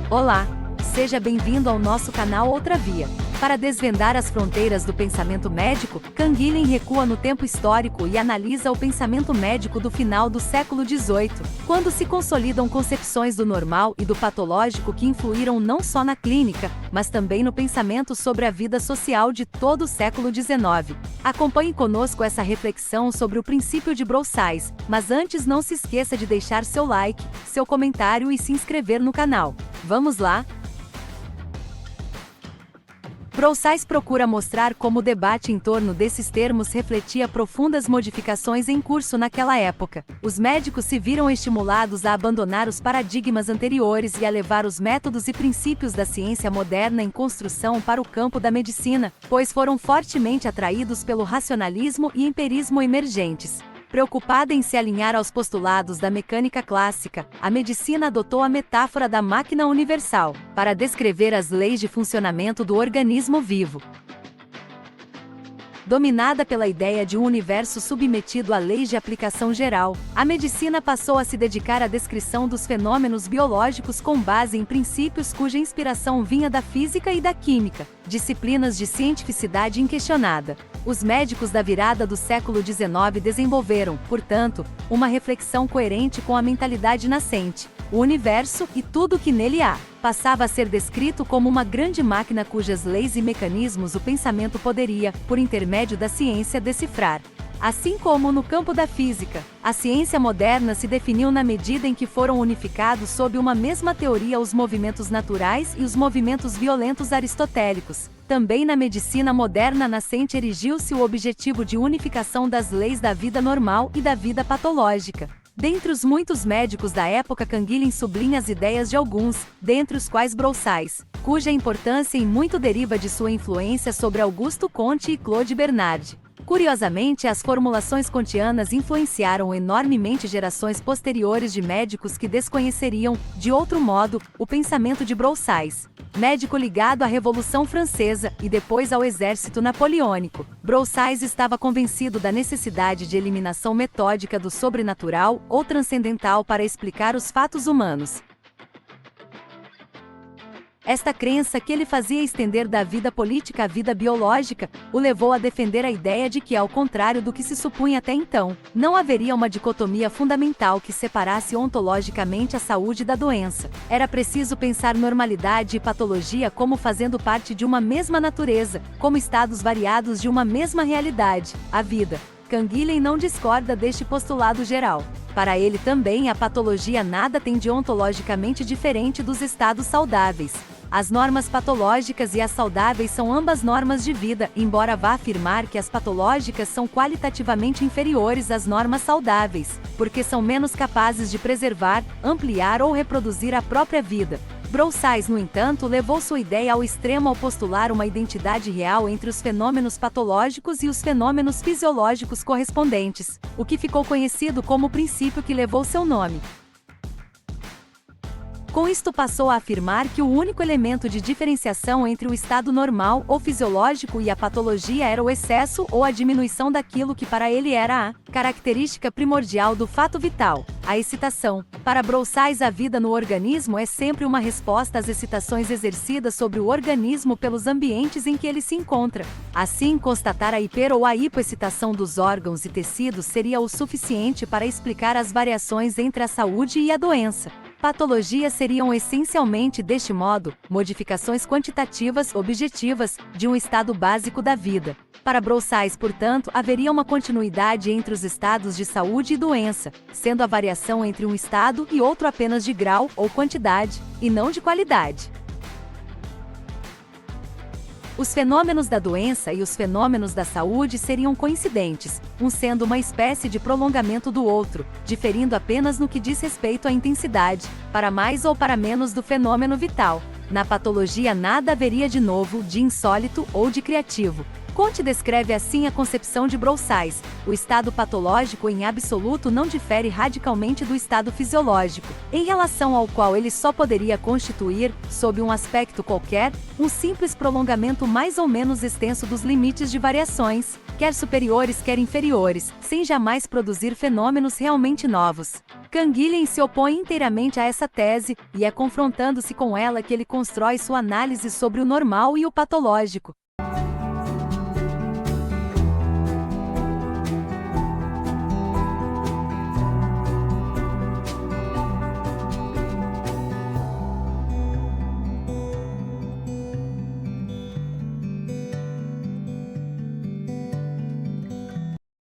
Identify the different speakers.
Speaker 1: Olá! Seja bem-vindo ao nosso canal Outra Via. Para desvendar as fronteiras do pensamento médico, Canguilhem recua no tempo histórico e analisa o pensamento médico do final do século XVIII, quando se consolidam concepções do normal e do patológico que influíram não só na clínica, mas também no pensamento sobre a vida social de todo o século XIX. Acompanhe conosco essa reflexão sobre o princípio de Broussais, mas antes não se esqueça de deixar seu like, seu comentário e se inscrever no canal. Vamos lá? Broussais procura mostrar como o debate em torno desses termos refletia profundas modificações em curso naquela época. Os médicos se viram estimulados a abandonar os paradigmas anteriores e a levar os métodos e princípios da ciência moderna em construção para o campo da medicina, pois foram fortemente atraídos pelo racionalismo e empirismo emergentes. Preocupada em se alinhar aos postulados da mecânica clássica, a medicina adotou a metáfora da máquina universal, para descrever as leis de funcionamento do organismo vivo. Dominada pela ideia de um universo submetido a leis de aplicação geral, a medicina passou a se dedicar à descrição dos fenômenos biológicos com base em princípios cuja inspiração vinha da física e da química, disciplinas de cientificidade inquestionada. Os médicos da virada do século XIX desenvolveram, portanto, uma reflexão coerente com a mentalidade nascente. O universo, e tudo o que nele há, passava a ser descrito como uma grande máquina cujas leis e mecanismos o pensamento poderia, por intermédio da ciência, decifrar. Assim como no campo da física, a ciência moderna se definiu na medida em que foram unificados sob uma mesma teoria os movimentos naturais e os movimentos violentos aristotélicos. Também na medicina moderna nascente erigiu-se o objetivo de unificação das leis da vida normal e da vida patológica. Dentre os muitos médicos da época, Canguilhem sublinha as ideias de alguns, dentre os quais Broussais, cuja importância em muito deriva de sua influência sobre Auguste Comte e Claude Bernard. Curiosamente, as formulações kantianas influenciaram enormemente gerações posteriores de médicos que desconheceriam, de outro modo, o pensamento de Broussais. Médico ligado à Revolução Francesa e depois ao exército napoleônico, Broussais estava convencido da necessidade de eliminação metódica do sobrenatural ou transcendental para explicar os fatos humanos. Esta crença, que ele fazia estender da vida política à vida biológica, o levou a defender a ideia de que, ao contrário do que se supunha até então, não haveria uma dicotomia fundamental que separasse ontologicamente a saúde da doença. Era preciso pensar normalidade e patologia como fazendo parte de uma mesma natureza, como estados variados de uma mesma realidade, a vida. Canguilhem não discorda deste postulado geral. Para ele também, a patologia nada tem de ontologicamente diferente dos estados saudáveis. As normas patológicas e as saudáveis são ambas normas de vida, embora vá afirmar que as patológicas são qualitativamente inferiores às normas saudáveis, porque são menos capazes de preservar, ampliar ou reproduzir a própria vida. Broussais, no entanto, levou sua ideia ao extremo ao postular uma identidade real entre os fenômenos patológicos e os fenômenos fisiológicos correspondentes, o que ficou conhecido como o princípio que levou seu nome. Com isto passou a afirmar que o único elemento de diferenciação entre o estado normal ou fisiológico e a patologia era o excesso ou a diminuição daquilo que para ele era a característica primordial do fato vital, a excitação. Para Broussais, a vida no organismo é sempre uma resposta às excitações exercidas sobre o organismo pelos ambientes em que ele se encontra. Assim, constatar a hiper ou a hipoexcitação dos órgãos e tecidos seria o suficiente para explicar as variações entre a saúde e a doença. Patologias seriam essencialmente, deste modo, modificações quantitativas objetivas de um estado básico da vida. Para Broussais, portanto, haveria uma continuidade entre os estados de saúde e doença, sendo a variação entre um estado e outro apenas de grau ou quantidade, e não de qualidade. Os fenômenos da doença e os fenômenos da saúde seriam coincidentes, um sendo uma espécie de prolongamento do outro, diferindo apenas no que diz respeito à intensidade, para mais ou para menos do fenômeno vital. Na patologia nada haveria de novo, de insólito ou de criativo. Comte descreve assim a concepção de Broussais: o estado patológico em absoluto não difere radicalmente do estado fisiológico, em relação ao qual ele só poderia constituir, sob um aspecto qualquer, um simples prolongamento mais ou menos extenso dos limites de variações, quer superiores quer inferiores, sem jamais produzir fenômenos realmente novos. Canguilhem se opõe inteiramente a essa tese, e é confrontando-se com ela que ele constrói sua análise sobre o normal e o patológico.